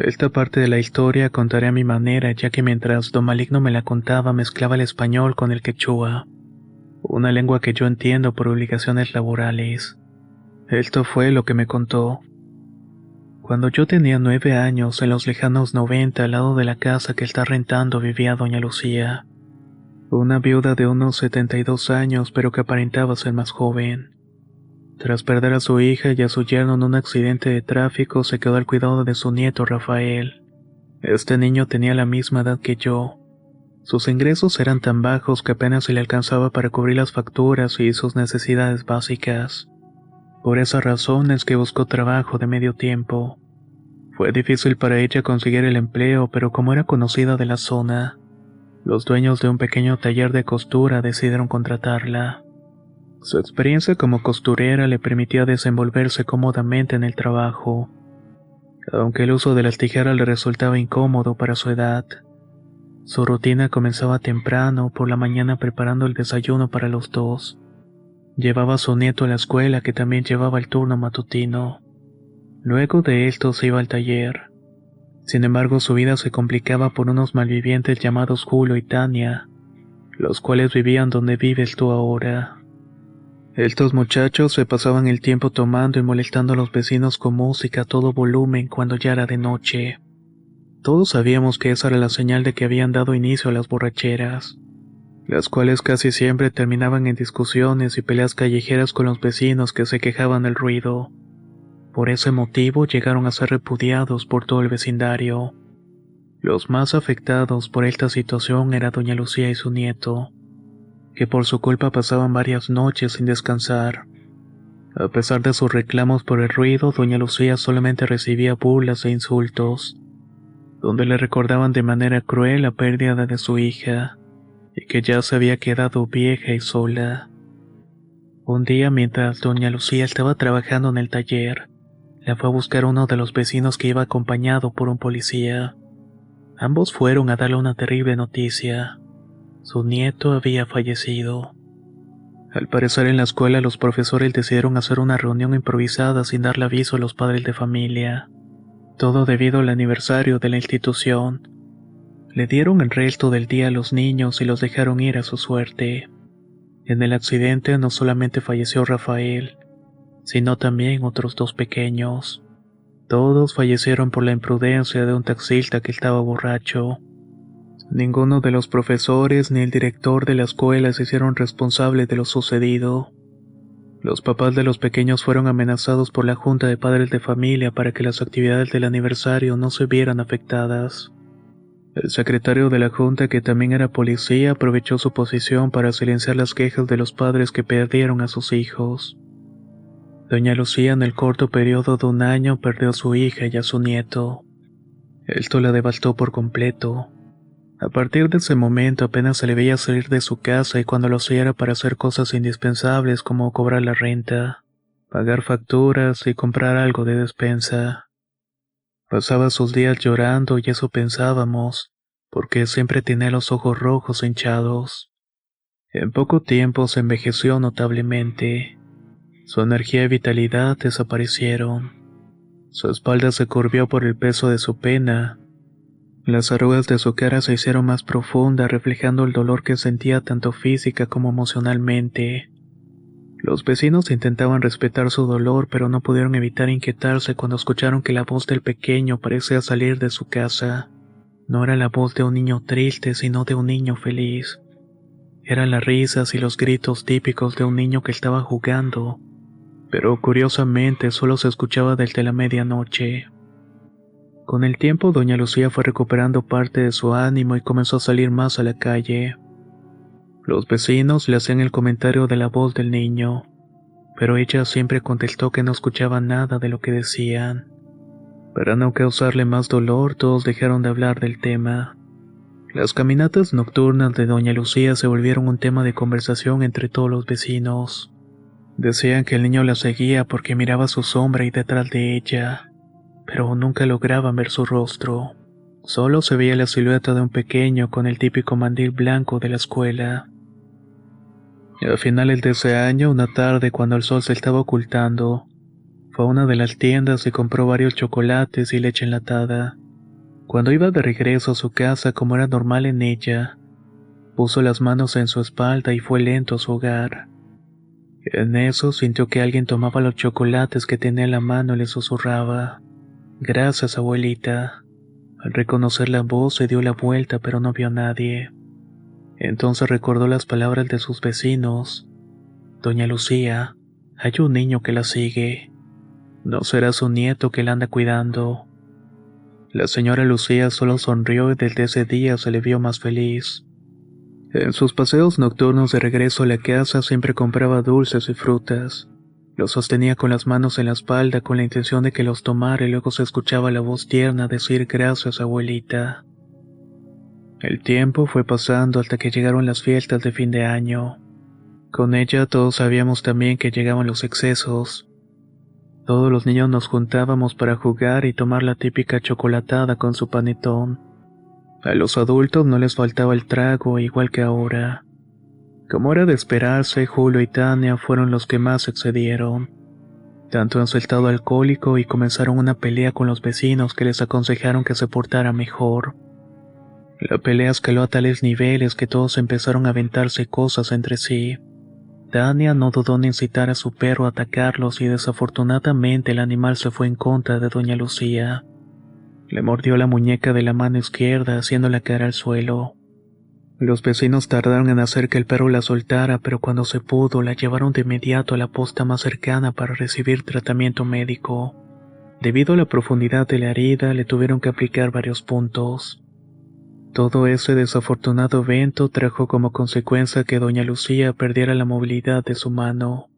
Esta parte de la historia contaré a mi manera, ya que mientras Don Maligno me la contaba mezclaba el español con el quechua, una lengua que yo entiendo por obligaciones laborales. Esto fue lo que me contó. Cuando yo tenía 9 años, en los lejanos 90, al lado de la casa que está rentando vivía doña Lucía, una viuda de unos 72 años, pero que aparentaba ser más joven. Tras perder a su hija y a su yerno en un accidente de tráfico, se quedó al cuidado de su nieto Rafael. Este niño tenía la misma edad que yo. Sus ingresos eran tan bajos que apenas se le alcanzaba para cubrir las facturas y sus necesidades básicas. Por esa razón es que buscó trabajo de medio tiempo. Fue difícil para ella conseguir el empleo, pero como era conocida de la zona, los dueños de un pequeño taller de costura decidieron contratarla. Su experiencia como costurera le permitía desenvolverse cómodamente en el trabajo, aunque el uso de las tijeras le resultaba incómodo para su edad. Su rutina comenzaba temprano, por la mañana preparando el desayuno para los dos. Llevaba a su nieto a la escuela, que también llevaba el turno matutino. Luego de esto se iba al taller. Sin embargo, su vida se complicaba por unos malvivientes llamados Julio y Tania, los cuales vivían donde vives tú ahora. Estos muchachos se pasaban el tiempo tomando y molestando a los vecinos con música a todo volumen cuando ya era de noche. Todos sabíamos que esa era la señal de que habían dado inicio a las borracheras, las cuales casi siempre terminaban en discusiones y peleas callejeras con los vecinos que se quejaban del ruido. Por ese motivo llegaron a ser repudiados por todo el vecindario. Los más afectados por esta situación era doña Lucía y su nieto, que por su culpa pasaban varias noches sin descansar. A pesar de sus reclamos por el ruido, doña Lucía solamente recibía burlas e insultos, donde le recordaban de manera cruel la pérdida de su hija, y que ya se había quedado vieja y sola. Un día, mientras doña Lucía estaba trabajando en el taller, la fue a buscar uno de los vecinos que iba acompañado por un policía. Ambos fueron a darle una terrible noticia. Su nieto había fallecido. Al parecer en la escuela los profesores decidieron hacer una reunión improvisada sin darle aviso a los padres de familia. Todo debido al aniversario de la institución. Le dieron el resto del día a los niños y los dejaron ir a su suerte. En el accidente no solamente falleció Rafael, sino también otros dos pequeños. Todos fallecieron por la imprudencia de un taxista que estaba borracho. Ninguno de los profesores ni el director de la escuela se hicieron responsables de lo sucedido. Los papás de los pequeños fueron amenazados por la Junta de Padres de Familia para que las actividades del aniversario no se vieran afectadas. El secretario de la Junta, que también era policía, aprovechó su posición para silenciar las quejas de los padres que perdieron a sus hijos. Doña Lucía, en el corto periodo de un año, perdió a su hija y a su nieto. Esto la devastó por completo. A partir de ese momento apenas se le veía salir de su casa, y cuando lo hacía era para hacer cosas indispensables como cobrar la renta, pagar facturas y comprar algo de despensa. Pasaba sus días llorando y eso pensábamos, porque siempre tenía los ojos rojos hinchados. En poco tiempo se envejeció notablemente. Su energía y vitalidad desaparecieron. Su espalda se curvió por el peso de su pena. Las arrugas de su cara se hicieron más profundas, reflejando el dolor que sentía tanto física como emocionalmente. Los vecinos intentaban respetar su dolor, pero no pudieron evitar inquietarse cuando escucharon que la voz del pequeño parecía salir de su casa. No era la voz de un niño triste, sino de un niño feliz. Eran las risas y los gritos típicos de un niño que estaba jugando, pero curiosamente solo se escuchaba desde la medianoche. Con el tiempo, doña Lucía fue recuperando parte de su ánimo y comenzó a salir más a la calle. Los vecinos le hacían el comentario de la voz del niño, pero ella siempre contestó que no escuchaba nada de lo que decían. Para no causarle más dolor, todos dejaron de hablar del tema. Las caminatas nocturnas de doña Lucía se volvieron un tema de conversación entre todos los vecinos. Decían que el niño la seguía porque miraba su sombra y detrás de ella, pero nunca lograban ver su rostro. Solo se veía la silueta de un pequeño con el típico mandil blanco de la escuela. A finales de ese año, una tarde cuando el sol se estaba ocultando, fue a una de las tiendas y compró varios chocolates y leche enlatada. Cuando iba de regreso a su casa, como era normal en ella, puso las manos en su espalda y fue lento a su hogar. En eso sintió que alguien tomaba los chocolates que tenía en la mano y le susurraba: «Gracias, abuelita». Al reconocer la voz se dio la vuelta, pero no vio a nadie. Entonces recordó las palabras de sus vecinos: «Doña Lucía, hay un niño que la sigue. ¿No será su nieto que la anda cuidando?». La señora Lucía solo sonrió y desde ese día se le vio más feliz. En sus paseos nocturnos de regreso a la casa siempre compraba dulces y frutas. Los sostenía con las manos en la espalda con la intención de que los tomara y luego se escuchaba la voz tierna decir: «Gracias, abuelita». El tiempo fue pasando hasta que llegaron las fiestas de fin de año. Con ella todos sabíamos también que llegaban los excesos. Todos los niños nos juntábamos para jugar y tomar la típica chocolatada con su panetón. A los adultos no les faltaba el trago, igual que ahora. Como era de esperarse, Julio y Tania fueron los que más excedieron. Tanto en su estado alcohólico, y comenzaron una pelea con los vecinos que les aconsejaron que se portara mejor. La pelea escaló a tales niveles que todos empezaron a aventarse cosas entre sí. Tania no dudó en incitar a su perro a atacarlos y desafortunadamente el animal se fue en contra de doña Lucía. Le mordió la muñeca de la mano izquierda, haciéndola caer al suelo. Los vecinos tardaron en hacer que el perro la soltara, pero cuando se pudo, la llevaron de inmediato a la posta más cercana para recibir tratamiento médico. Debido a la profundidad de la herida, le tuvieron que aplicar varios puntos. Todo ese desafortunado evento trajo como consecuencia que doña Lucía perdiera la movilidad de su mano.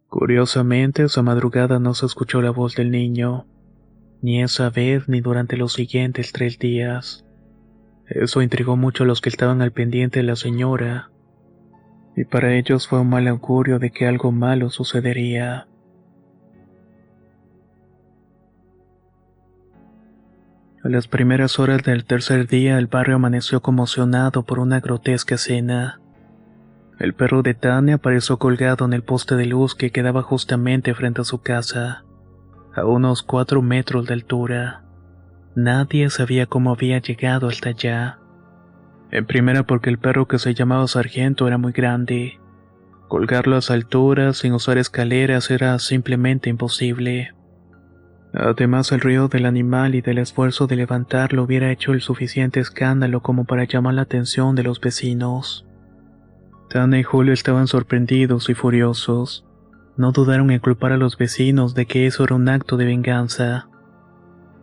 Curiosamente, esa madrugada no se escuchó la voz del niño, ni esa vez ni durante los siguientes 3 días. Eso intrigó mucho a los que estaban al pendiente de la señora, y para ellos fue un mal augurio de que algo malo sucedería. A las primeras horas del tercer día, el barrio amaneció conmocionado por una grotesca escena. El perro de Tania apareció colgado en el poste de luz que quedaba justamente frente a su casa, a unos 4 metros de altura. Nadie sabía cómo había llegado hasta allá. En primera, porque el perro, que se llamaba Sargento, era muy grande. Colgarlo a esa altura sin usar escaleras era simplemente imposible. Además, el ruido del animal y del esfuerzo de levantarlo hubiera hecho el suficiente escándalo como para llamar la atención de los vecinos. Tania y Julio estaban sorprendidos y furiosos. No dudaron en culpar a los vecinos de que eso era un acto de venganza.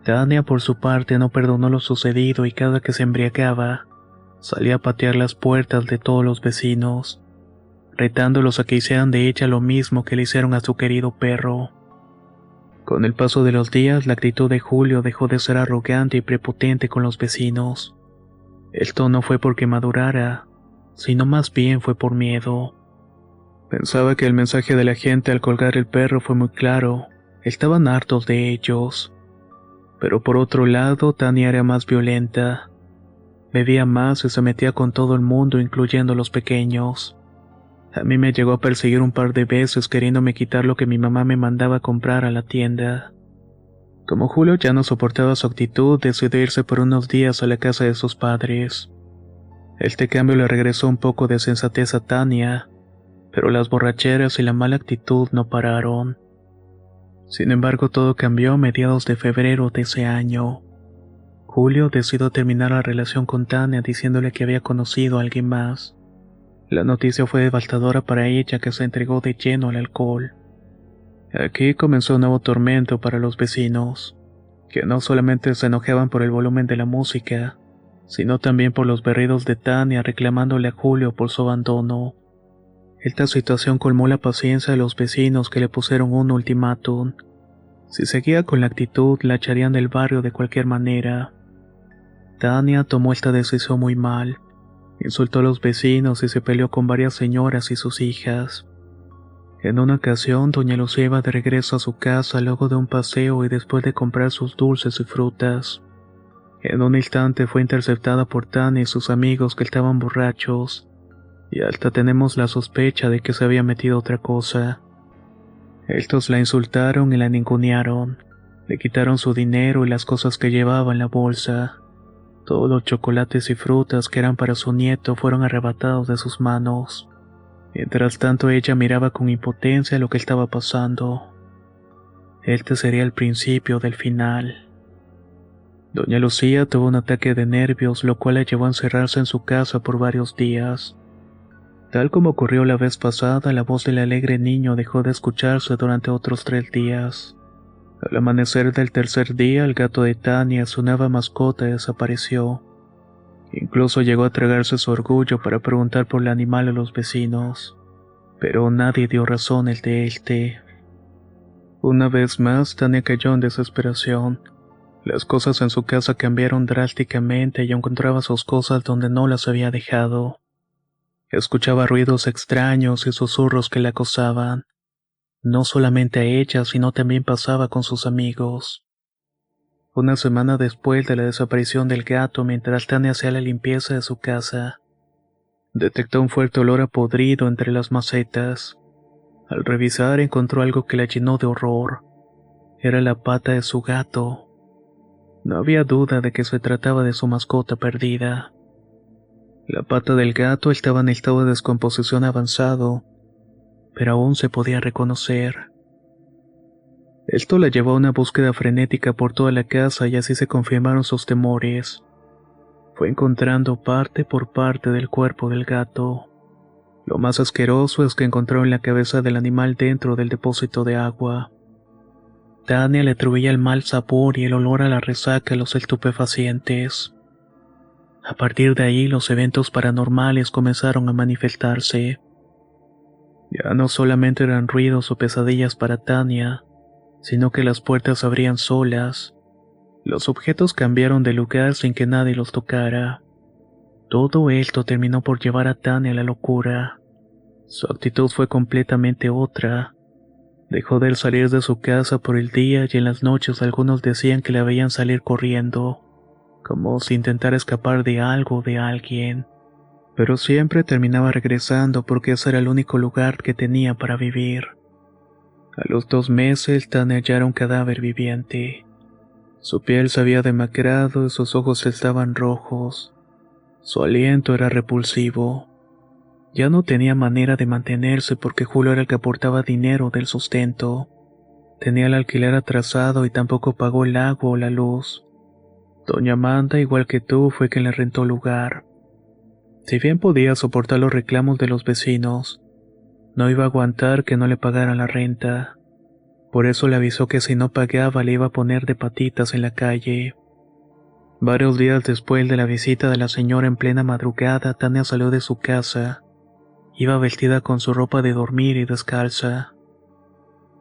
Tania, por su parte, no perdonó lo sucedido y cada que se embriagaba, salía a patear las puertas de todos los vecinos, retándolos a que hicieran de ella lo mismo que le hicieron a su querido perro. Con el paso de los días, la actitud de Julio dejó de ser arrogante y prepotente con los vecinos. Esto no fue porque madurara, sino más bien fue por miedo. Pensaba que el mensaje de la gente al colgar el perro fue muy claro: estaban hartos de ellos. Pero por otro lado, Tania era más violenta. Bebía más y se metía con todo el mundo, incluyendo los pequeños. A mí me llegó a perseguir un par de veces queriéndome quitar lo que mi mamá me mandaba a comprar a la tienda. Como Julio ya no soportaba su actitud, decidió irse por unos días a la casa de sus padres. Este cambio le regresó un poco de sensatez a Tania, pero las borracheras y la mala actitud no pararon. Sin embargo, todo cambió a mediados de febrero de ese año. Julio decidió terminar la relación con Tania diciéndole que había conocido a alguien más. La noticia fue devastadora para ella, que se entregó de lleno al alcohol. Aquí comenzó un nuevo tormento para los vecinos, que no solamente se enojaban por el volumen de la música, sino también por los berridos de Tania reclamándole a Julio por su abandono. Esta situación colmó la paciencia de los vecinos, que le pusieron un ultimátum. Si seguía con la actitud, la echarían del barrio de cualquier manera. Tania tomó esta decisión muy mal. Insultó a los vecinos y se peleó con varias señoras y sus hijas. En una ocasión, doña Lucía iba de regreso a su casa luego de un paseo y después de comprar sus dulces y frutas. En un instante fue interceptada por Tania y sus amigos, que estaban borrachos, y hasta tenemos la sospecha de que se había metido otra cosa. Estos la insultaron y la ningunearon. Le quitaron su dinero y las cosas que llevaba en la bolsa. Todos los chocolates y frutas que eran para su nieto fueron arrebatados de sus manos. Mientras tanto ella miraba con impotencia lo que estaba pasando. Este sería el principio del final. Doña Lucía tuvo un ataque de nervios, lo cual la llevó a encerrarse en su casa por varios días. Tal como ocurrió la vez pasada, la voz del alegre niño dejó de escucharse durante otros 3 días. Al amanecer del tercer día, el gato de Tania, su nueva mascota, desapareció. Incluso llegó a tragarse su orgullo para preguntar por el animal a los vecinos. Pero nadie dio razones de este. Una vez más, Tania cayó en desesperación. Las cosas en su casa cambiaron drásticamente y encontraba sus cosas donde no las había dejado. Escuchaba ruidos extraños y susurros que la acosaban. No solamente a ella, sino también pasaba con sus amigos. Una semana después de la desaparición del gato, mientras Tania hacía la limpieza de su casa, detectó un fuerte olor a podrido entre las macetas. Al revisar encontró algo que la llenó de horror. Era la pata de su gato. No había duda de que se trataba de su mascota perdida. La pata del gato estaba en estado de descomposición avanzado, pero aún se podía reconocer. Esto la llevó a una búsqueda frenética por toda la casa y así se confirmaron sus temores. Fue encontrando parte por parte del cuerpo del gato. Lo más asqueroso es que encontraron la cabeza del animal dentro del depósito de agua. Tania le atribuía el mal sabor y el olor a la resaca a los estupefacientes. A partir de ahí los eventos paranormales comenzaron a manifestarse. Ya no solamente eran ruidos o pesadillas para Tania, sino que las puertas se abrían solas. Los objetos cambiaron de lugar sin que nadie los tocara. Todo esto terminó por llevar a Tania a la locura. Su actitud fue completamente otra. Dejó de salir de su casa por el día y en las noches algunos decían que la veían salir corriendo, como si intentara escapar de algo o de alguien. Pero siempre terminaba regresando porque ese era el único lugar que tenía para vivir. A los 2 meses, Tania ya era un cadáver viviente. Su piel se había demacrado y sus ojos estaban rojos. Su aliento era repulsivo. Ya no tenía manera de mantenerse porque Julio era el que aportaba dinero del sustento. Tenía el alquiler atrasado y tampoco pagó el agua o la luz. Doña Amanda, igual que tú, fue quien le rentó lugar. Si bien podía soportar los reclamos de los vecinos, no iba a aguantar que no le pagaran la renta. Por eso le avisó que si no pagaba le iba a poner de patitas en la calle. Varios días después de la visita de la señora en plena madrugada, Tania salió de su casa. Iba vestida con su ropa de dormir y descalza.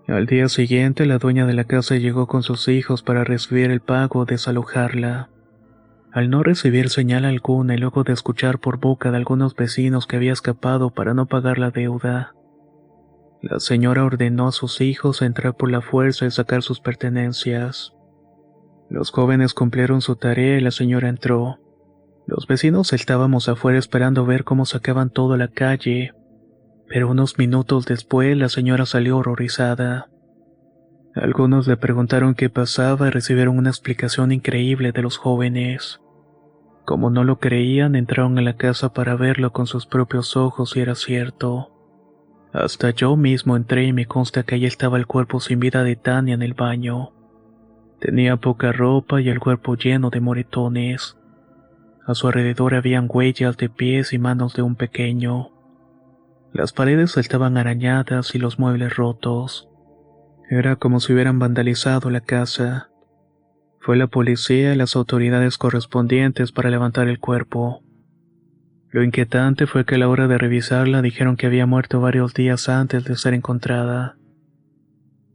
Al día siguiente, la dueña de la casa llegó con sus hijos para recibir el pago o desalojarla. Al no recibir señal alguna y luego de escuchar por boca de algunos vecinos que había escapado para no pagar la deuda, la señora ordenó a sus hijos entrar por la fuerza y sacar sus pertenencias. Los jóvenes cumplieron su tarea y la señora entró. Los vecinos estábamos afuera esperando ver cómo sacaban todo a la calle, pero unos minutos después la señora salió horrorizada. Algunos le preguntaron qué pasaba y recibieron una explicación increíble de los jóvenes. Como no lo creían, entraron a la casa para verlo con sus propios ojos y era cierto. Hasta yo mismo entré y me consta que ahí estaba el cuerpo sin vida de Tania en el baño. Tenía poca ropa y el cuerpo lleno de moretones. A su alrededor habían huellas de pies y manos de un pequeño. Las paredes estaban arañadas y los muebles rotos. Era como si hubieran vandalizado la casa. Fue la policía y las autoridades correspondientes para levantar el cuerpo. Lo inquietante fue que a la hora de revisarla dijeron que había muerto varios días antes de ser encontrada.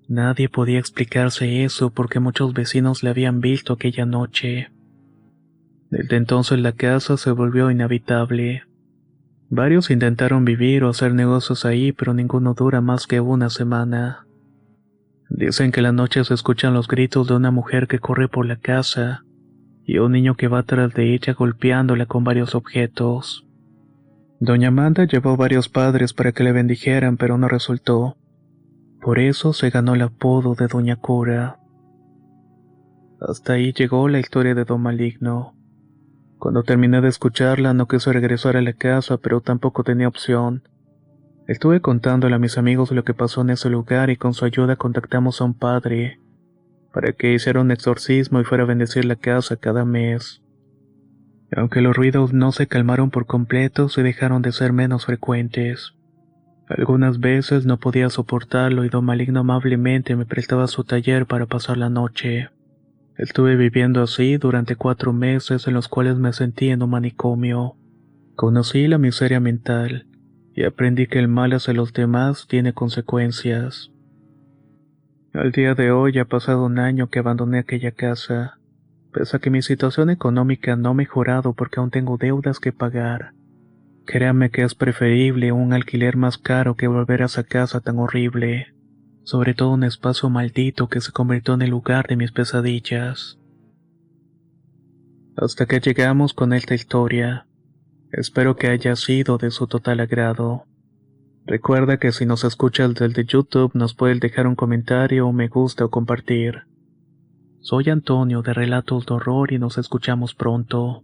Nadie podía explicarse eso porque muchos vecinos la habían visto aquella noche. Desde entonces la casa se volvió inhabitable. Varios intentaron vivir o hacer negocios ahí, pero ninguno dura más que una semana. Dicen que en la noche se escuchan los gritos de una mujer que corre por la casa y un niño que va tras de ella golpeándola con varios objetos. Doña Amanda llevó varios padres para que le bendijeran, pero no resultó. Por eso se ganó el apodo de Doña Cura. Hasta ahí llegó la historia de Don Maligno. Cuando terminé de escucharla no quiso regresar a la casa, pero tampoco tenía opción. Estuve contándole a mis amigos lo que pasó en ese lugar y con su ayuda contactamos a un padre para que hiciera un exorcismo y fuera a bendecir la casa cada mes. Aunque los ruidos no se calmaron por completo, se dejaron de ser menos frecuentes. Algunas veces no podía soportarlo y don Maligno amablemente me prestaba su taller para pasar la noche. Estuve viviendo así durante 4 meses en los cuales me sentí en un manicomio. Conocí la miseria mental y aprendí que el mal hacia los demás tiene consecuencias. Al día de hoy ha pasado un año que abandoné aquella casa, pese a que mi situación económica no ha mejorado porque aún tengo deudas que pagar. Créame que es preferible un alquiler más caro que volver a esa casa tan horrible, sobre todo un espacio maldito que se convirtió en el lugar de mis pesadillas. Hasta que llegamos con esta historia. Espero que haya sido de su total agrado. Recuerda que si nos escuchas desde YouTube nos puedes dejar un comentario, un me gusta o compartir. Soy Antonio de Relatos de Horror y nos escuchamos pronto.